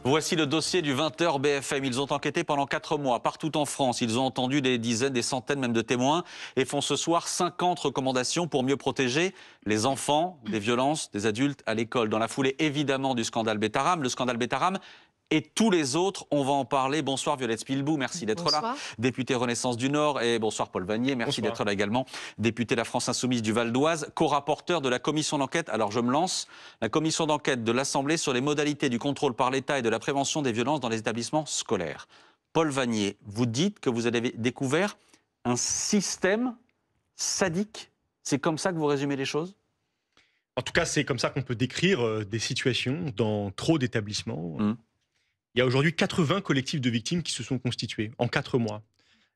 Voici le dossier du 20h BFM. Ils ont enquêté pendant 4 mois, partout en France. Ils ont entendu des dizaines, des centaines même de témoins et font ce soir 50 recommandations pour mieux protéger les enfants des violences des adultes à l'école. Dans la foulée, évidemment, du scandale Betaram. Le scandale Betaram et tous les autres, on va en parler. Bonsoir Violette Spilbou, merci d'être là. Députée Renaissance du Nord. Et bonsoir Paul Vannier, merci d'être là également. Député La France Insoumise du Val d'Oise, co-rapporteur de la commission d'enquête. Alors je me lance. La commission d'enquête de l'Assemblée sur les modalités du contrôle par l'État et de la prévention des violences dans les établissements scolaires. Paul Vannier, vous dites que vous avez découvert un système sadique. C'est comme ça que vous résumez les choses ? En tout cas, c'est comme ça qu'on peut décrire des situations dans trop d'établissements. Il y a aujourd'hui 80 collectifs de victimes qui se sont constitués en 4 mois.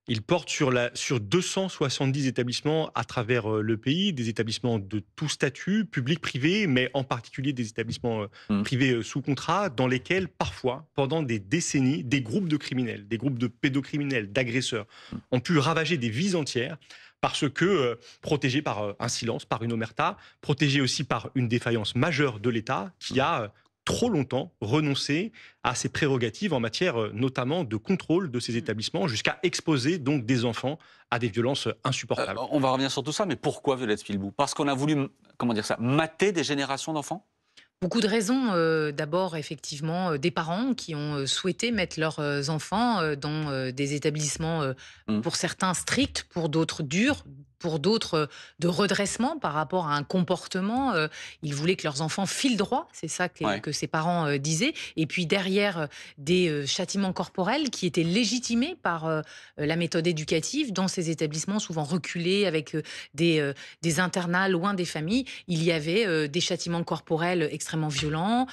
Ils portent sur 270 établissements à travers le pays, des établissements de tout statut, publics, privés, mais en particulier des établissements privés sous contrat, dans lesquels parfois, pendant des décennies, des groupes de criminels, des groupes de pédocriminels, d'agresseurs, ont pu ravager des vies entières parce que protégés par un silence, par une omerta, protégés aussi par une défaillance majeure de l'État qui a trop longtemps renoncé à ses prérogatives en matière notamment de contrôle de ces établissements, jusqu'à exposer donc des enfants à des violences insupportables. On va revenir sur tout ça, mais pourquoi Violette Spilbou ? Parce qu'on a voulu, comment dire ça, mater des générations d'enfants ? Beaucoup de raisons. D'abord, effectivement, des parents qui ont souhaité mettre leurs enfants dans des établissements, pour certains stricts, pour d'autres durs, pour d'autres de redressement par rapport à un comportement. Ils voulaient que leurs enfants filent droit, c'est ça que ces parents disaient. Et puis derrière, des châtiments corporels qui étaient légitimés par la méthode éducative dans ces établissements souvent reculés, avec des internats loin des familles. Il y avait des châtiments corporels extrêmement violents,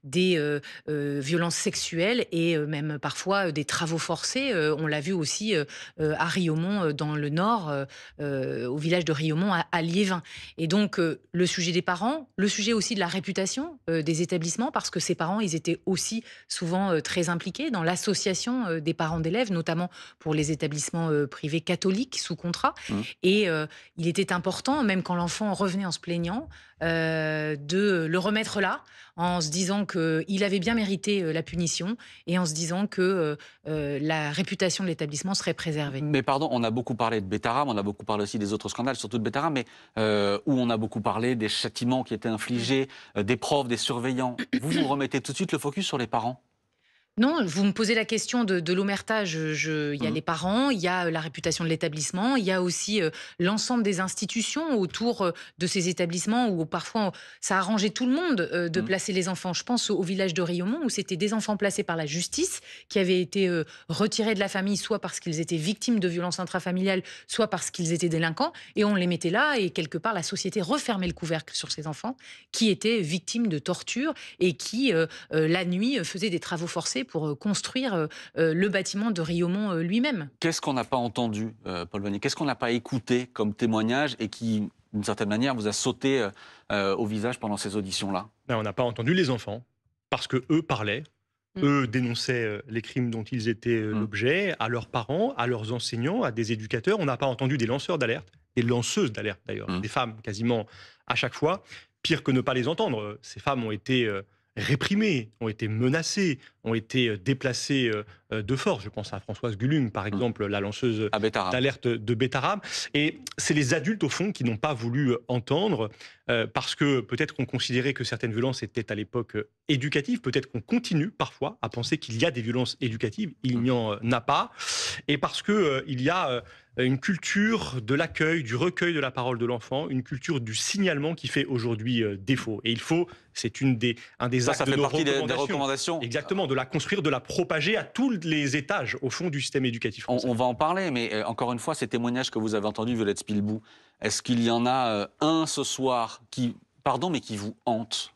des violences sexuelles et même parfois des travaux forcés. On l'a vu aussi à Riaumont, dans le Nord, au village de Riaumont, à Liévin. Et donc, le sujet des parents, le sujet aussi de la réputation des établissements, parce que ces parents, ils étaient aussi souvent très impliqués dans l'association des parents d'élèves, notamment pour les établissements privés catholiques sous contrat. Et il était important, même quand l'enfant revenait en se plaignant, de le remettre là, en se disant qu'il avait bien mérité la punition et en se disant que la réputation de l'établissement serait préservée. Mais pardon, on a beaucoup parlé de Betaram, on a beaucoup parlé aussi des autres scandales, surtout de Betaram, mais où on a beaucoup parlé des châtiments qui étaient infligés, des profs, des surveillants. Vous remettez tout de suite le focus sur les parents ? Non, vous me posez la question de l'omerta. Il y a les parents, il y a la réputation de l'établissement, il y a aussi l'ensemble des institutions autour de ces établissements où parfois ça arrangeait tout le monde de placer les enfants. Je pense au village de Riaumont où c'était des enfants placés par la justice qui avaient été retirés de la famille, soit parce qu'ils étaient victimes de violences intrafamiliales, soit parce qu'ils étaient délinquants, et on les mettait là et quelque part la société refermait le couvercle sur ces enfants qui étaient victimes de torture et qui la nuit faisaient des travaux forcés pour construire le bâtiment de Riaumont lui-même. Qu'est-ce qu'on n'a pas entendu, Paul Vannier ? Qu'est-ce qu'on n'a pas écouté comme témoignage et qui, d'une certaine manière, vous a sauté au visage pendant ces auditions-là ? On n'a pas entendu les enfants, parce qu'eux parlaient, eux dénonçaient les crimes dont ils étaient l'objet, à leurs parents, à leurs enseignants, à des éducateurs. On n'a pas entendu des lanceurs d'alerte, des lanceuses d'alerte d'ailleurs, des femmes quasiment à chaque fois. Pire que ne pas les entendre, ces femmes ont été réprimées, ont été menacées, ont été déplacées de force. Je pense à Françoise Gulung, par exemple, la lanceuse d'alerte de Betaram. Et c'est les adultes, au fond, qui n'ont pas voulu entendre, parce que peut-être qu'on considérait que certaines violences étaient à l'époque éducatives, peut-être qu'on continue parfois à penser qu'il y a des violences éducatives, il n'y en a pas, et parce qu'il y a une culture de l'accueil, du recueil de la parole de l'enfant, une culture du signalement qui fait aujourd'hui défaut. Et il faut, c'est un des axes de nos recommandations. Exactement, de la construire, de la propager à tous les étages, au fond, du système éducatif français. On va en parler, mais encore une fois, ces témoignages que vous avez entendus, Violette Spilbou, est-ce qu'il y en a un ce soir qui, pardon, mais qui vous hante ?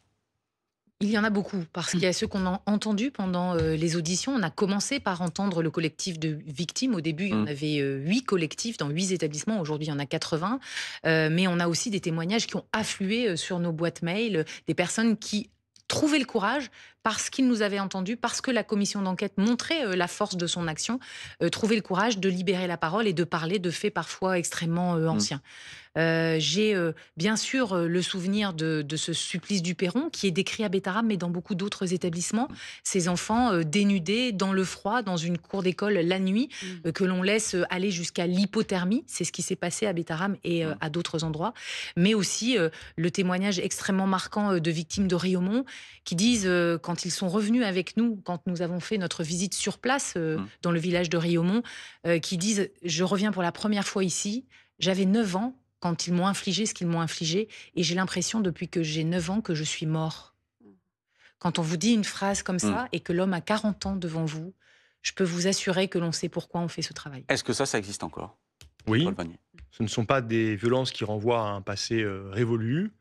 Il y en a beaucoup, parce qu'il y a ceux qu'on a entendus pendant les auditions. On a commencé par entendre le collectif de victimes. Au début, il y en avait 8 collectifs dans 8 établissements. Aujourd'hui, il y en a 80. Mais on a aussi des témoignages qui ont afflué sur nos boîtes mail, des personnes qui trouvaient le courage, parce qu'ils nous avaient entendus, parce que la commission d'enquête montrait la force de son action, trouver le courage de libérer la parole et de parler de faits parfois extrêmement anciens. J'ai bien sûr le souvenir de ce supplice du Perron qui est décrit à Bétarame, mais dans beaucoup d'autres établissements. Ces enfants dénudés dans le froid, dans une cour d'école la nuit, que l'on laisse aller jusqu'à l'hypothermie. C'est ce qui s'est passé à Bétarame et à d'autres endroits. Mais aussi le témoignage extrêmement marquant de victimes de Riaumont qui disent, quand ils sont revenus avec nous, quand nous avons fait notre visite sur place dans le village de Riaumont, qui disent « Je reviens pour la première fois ici, j'avais 9 ans quand ils m'ont infligé ce qu'ils m'ont infligé, et j'ai l'impression depuis que j'ai 9 ans que je suis mort. » Quand on vous dit une phrase comme ça et que l'homme a 40 ans devant vous, je peux vous assurer que l'on sait pourquoi on fait ce travail. Est-ce que ça existe encore? Oui, Paul Vannier. ce ne sont pas des violences qui renvoient à un passé révolu.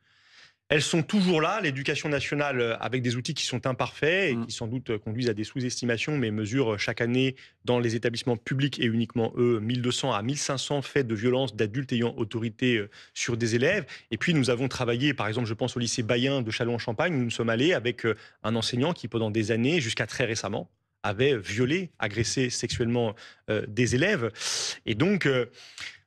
Elles sont toujours là, l'éducation nationale, avec des outils qui sont imparfaits et qui sans doute conduisent à des sous-estimations, mais mesure chaque année dans les établissements publics et uniquement eux, 1200 à 1500 faits de violence d'adultes ayant autorité sur des élèves. Et puis nous avons travaillé, par exemple, je pense au lycée Bayen de Châlons-en-Champagne, où nous sommes allés avec un enseignant qui, pendant des années, jusqu'à très récemment, avait violé, agressé sexuellement des élèves. Et donc...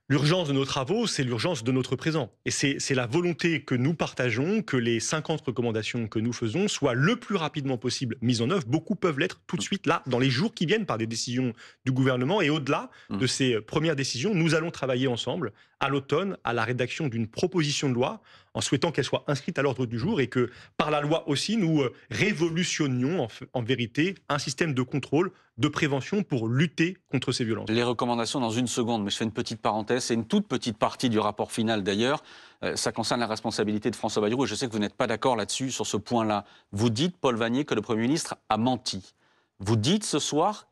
l'urgence de nos travaux, c'est l'urgence de notre présent. Et c'est la volonté que nous partageons, que les 50 recommandations que nous faisons soient le plus rapidement possible mises en œuvre. Beaucoup peuvent l'être tout de suite, là, dans les jours qui viennent, par des décisions du gouvernement. Et au-delà de ces premières décisions, nous allons travailler ensemble, à l'automne, à la rédaction d'une proposition de loi, en souhaitant qu'elle soit inscrite à l'ordre du jour et que, par la loi aussi, nous révolutionnions en vérité un système de contrôle, de prévention pour lutter contre ces violences. Les recommandations dans une seconde, mais je fais une petite parenthèse, c'est une toute petite partie du rapport final d'ailleurs. Ça concerne la responsabilité de François Bayrou et je sais que vous n'êtes pas d'accord là-dessus, sur ce point-là. Vous dites, Paul Vannier, que le Premier ministre a menti. Vous dites ce soir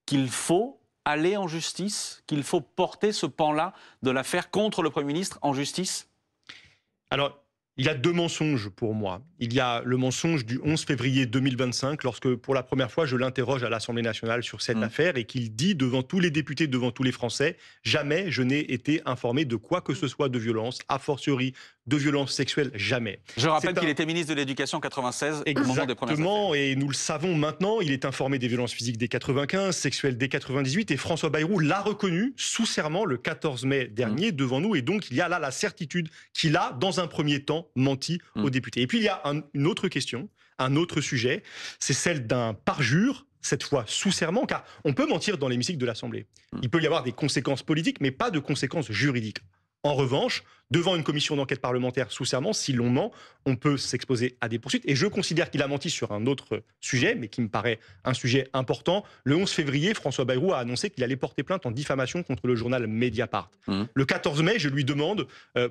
qu'il faut aller en justice, qu'il faut porter ce pan-là de l'affaire contre le Premier ministre en justice? Alors, il y a 2 mensonges pour moi. Il y a le mensonge du 11 février 2025, lorsque pour la première fois je l'interroge à l'Assemblée nationale sur cette affaire et qu'il dit devant tous les députés, devant tous les Français, jamais je n'ai été informé de quoi que ce soit de violence, a fortiori de violence sexuelle, jamais. Je rappelle qu'il était ministre de l'Éducation en 96 au moment des premières affaires. Exactement, et nous le savons maintenant, il est informé des violences physiques dès 95, sexuelles dès 98, et François Bayrou l'a reconnu sous serment le 14 mai dernier devant nous, et donc il y a là la certitude qu'il a, dans un premier temps, menti aux députés. Et puis il y a une autre question, un autre sujet, c'est celle d'un parjure, cette fois sous serment, car on peut mentir dans l'hémicycle de l'Assemblée. Il peut y avoir des conséquences politiques, mais pas de conséquences juridiques. En revanche, devant une commission d'enquête parlementaire sous serment, si l'on ment, on peut s'exposer à des poursuites. Et je considère qu'il a menti sur un autre sujet, mais qui me paraît un sujet important. Le 11 février, François Bayrou a annoncé qu'il allait porter plainte en diffamation contre le journal Mediapart. Le 14 mai, je lui demande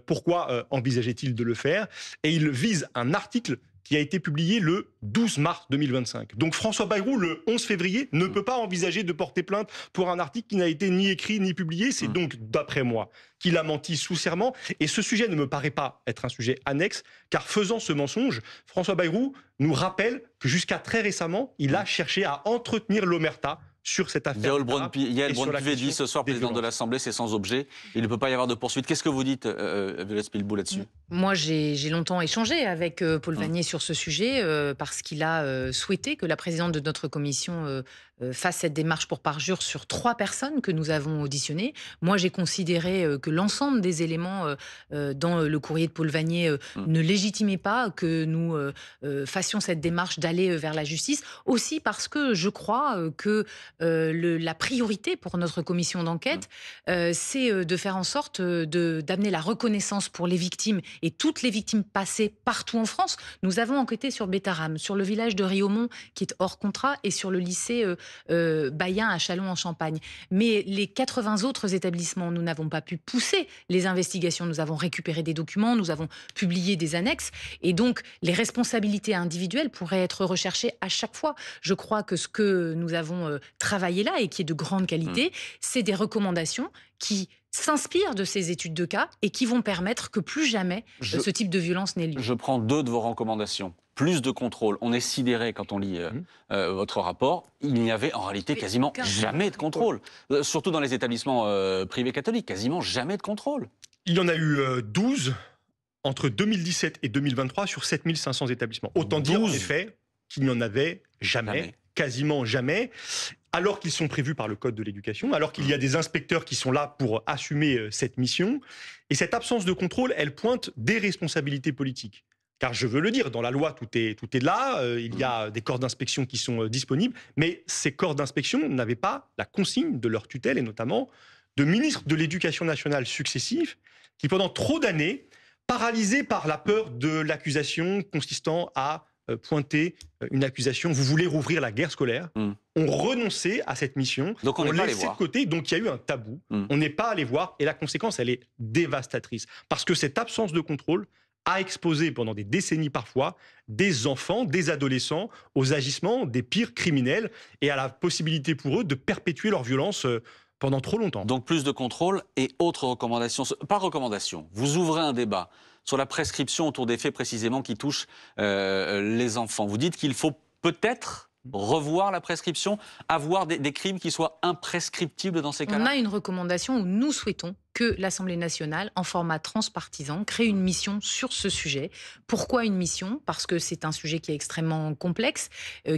pourquoi envisageait-il de le faire. Et il vise un article qui a été publié le 12 mars 2025. Donc François Bayrou, le 11 février, ne peut pas envisager de porter plainte pour un article qui n'a été ni écrit ni publié. C'est donc, d'après moi, qu'il a menti sous serment. Et ce sujet ne me paraît pas être un sujet annexe, car faisant ce mensonge, François Bayrou nous rappelle que jusqu'à très récemment, il a cherché à entretenir l'omerta sur cette affaire. Yael Braun-Pivet dit ce soir, président de l'Assemblée, c'est sans objet. Il ne peut pas y avoir de poursuite. Qu'est-ce que vous dites, Violette Spilbou, là-dessus? Moi, j'ai longtemps échangé avec Paul Vannier sur ce sujet parce qu'il a souhaité que la présidente de notre commission fasse cette démarche pour parjure sur 3 personnes que nous avons auditionnées. Moi, j'ai considéré que l'ensemble des éléments dans le courrier de Paul Vannier ne légitimaient pas que nous fassions cette démarche d'aller vers la justice. Aussi parce que je crois que la priorité pour notre commission d'enquête, c'est de faire en sorte d'amener la reconnaissance pour les victimes et toutes les victimes passées partout en France. Nous avons enquêté sur Bétarame, sur le village de Riaumont qui est hors contrat et sur le lycée Bayen à Châlons-en-Champagne. Mais les 80 autres établissements, nous n'avons pas pu pousser les investigations. Nous avons récupéré des documents, nous avons publié des annexes et donc les responsabilités individuelles pourraient être recherchées à chaque fois. Je crois que ce que nous avons travaillé là et qui est de grande qualité, c'est des recommandations qui s'inspirent de ces études de cas et qui vont permettre que plus jamais ce type de violence n'ait lieu. Je prends 2 de vos recommandations. Plus de contrôle. On est sidéré quand on lit votre rapport. Il n'y avait en réalité quasiment jamais de contrôle. Surtout dans les établissements privés catholiques. Quasiment jamais de contrôle. Il y en a eu 12 entre 2017 et 2023 sur 7500 établissements. Autant dire en effet qu'il n'y en avait jamais. Quasiment jamais. alors qu'ils sont prévus par le Code de l'éducation, alors qu'il y a des inspecteurs qui sont là pour assumer cette mission. Et cette absence de contrôle, elle pointe des responsabilités politiques. Car je veux le dire, dans la loi, tout est là, il y a des corps d'inspection qui sont disponibles, mais ces corps d'inspection n'avaient pas la consigne de leur tutelle, et notamment de ministres de l'Éducation nationale successifs, qui pendant trop d'années, paralysés par la peur de l'accusation consistant à pointer une accusation, vous voulez rouvrir la guerre scolaire, ont renoncé à cette mission, donc on n'est pas allé voir. De côté, donc il y a eu un tabou, on n'est pas allé voir, et la conséquence, elle est dévastatrice. Parce que cette absence de contrôle a exposé pendant des décennies parfois des enfants, des adolescents aux agissements des pires criminels et à la possibilité pour eux de perpétuer leur violence pendant trop longtemps. Donc plus de contrôle et autres recommandations. Par recommandation, vous ouvrez un débat sur la prescription autour des faits précisément qui touchent les enfants. Vous dites qu'il faut peut-être revoir la prescription, avoir des crimes qui soient imprescriptibles dans ces cas-là. On a une recommandation où nous souhaitons que l'Assemblée nationale, en format transpartisan, crée une mission sur ce sujet. Pourquoi une mission? Parce que c'est un sujet qui est extrêmement complexe,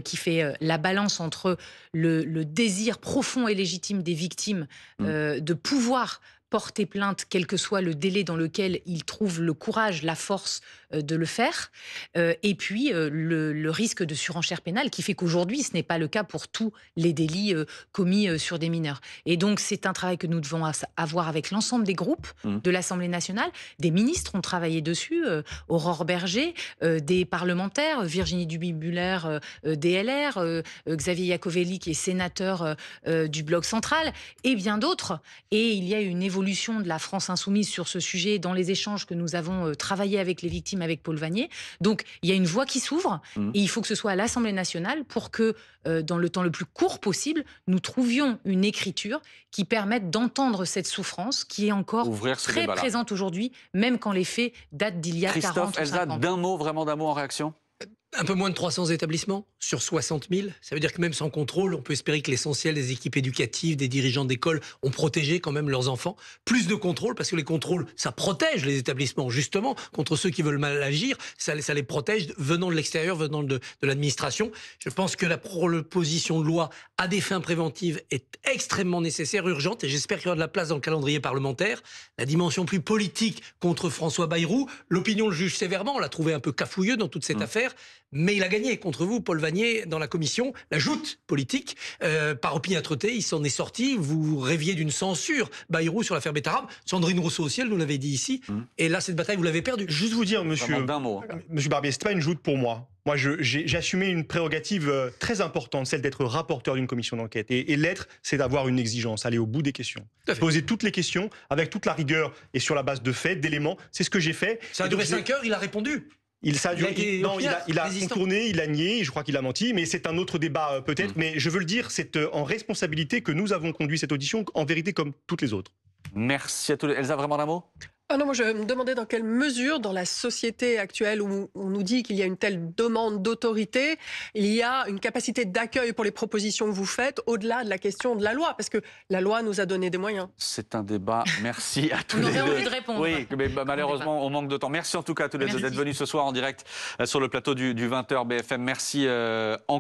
qui fait la balance entre le désir profond et légitime des victimes de pouvoir porter plainte, quel que soit le délai dans lequel ils trouvent le courage, la force de le faire, et puis le risque de surenchère pénale qui fait qu'aujourd'hui, ce n'est pas le cas pour tous les délits commis sur des mineurs. Et donc, c'est un travail que nous devons avoir avec l'ensemble des groupes de l'Assemblée nationale. Des ministres ont travaillé dessus, Aurore Berger, des parlementaires, Virginie Duby-Muller, DLR, Xavier Iacovelli, qui est sénateur du Bloc central, et bien d'autres. Et il y a une évolution de la France insoumise sur ce sujet dans les échanges que nous avons travaillé avec les victimes, avec Paul Vannier. Donc, il y a une voie qui s'ouvre et il faut que ce soit à l'Assemblée nationale pour que, dans le temps le plus court possible, nous trouvions une écriture qui permette d'entendre cette souffrance qui est encore très présente aujourd'hui, même quand les faits datent d'il y a 40 ou 50 ans. Christophe, Elsa, vraiment d'un mot en réaction? Un peu moins de 300 établissements sur 60 000. Ça veut dire que même sans contrôle, on peut espérer que l'essentiel des équipes éducatives, des dirigeants d'école ont protégé quand même leurs enfants. Plus de contrôle, parce que les contrôles, ça protège les établissements, justement, contre ceux qui veulent mal agir. Ça les protège venant de l'extérieur, venant de l'administration. Je pense que la proposition de loi à des fins préventives est extrêmement nécessaire, urgente, et j'espère qu'il y aura de la place dans le calendrier parlementaire. La dimension plus politique contre François Bayrou, l'opinion le juge sévèrement, on l'a trouvé un peu cafouilleux dans toute cette affaire. Mais il a gagné contre vous, Paul Vannier, dans la commission, la joute politique, par opiniâtreté, il s'en est sorti. Vous rêviez d'une censure, Bayrou, sur l'affaire Bettarabe. Sandrine Rousseau aussi, elle nous l'avait dit ici. Et là, cette bataille, vous l'avez perdue. Juste vous dire, monsieur Barbier, c'est pas une joute pour moi. Moi, j'ai assumé une prérogative très importante, celle d'être rapporteur d'une commission d'enquête. Et l'être, c'est d'avoir une exigence, aller au bout des questions. Poser toutes les questions, avec toute la rigueur et sur la base de faits, d'éléments. C'est ce que j'ai fait. Ça a duré 5 heures, il a répondu. Il a contourné, il a nié, je crois qu'il a menti, mais c'est un autre débat peut-être. Mais je veux le dire, c'est en responsabilité que nous avons conduit cette audition, en vérité comme toutes les autres. Merci à tous les... Elsa, vraiment un mot? Ah non, moi je me demandais dans quelle mesure, dans la société actuelle où on nous dit qu'il y a une telle demande d'autorité, il y a une capacité d'accueil pour les propositions que vous faites, au-delà de la question de la loi, parce que la loi nous a donné des moyens. C'est un débat. Merci à tous les deux. On aurait envie de répondre. Oui, mais malheureusement, on manque de temps. Merci en tout cas à tous les deux d'être venus ce soir en direct sur le plateau du 20h BFM. Merci encore.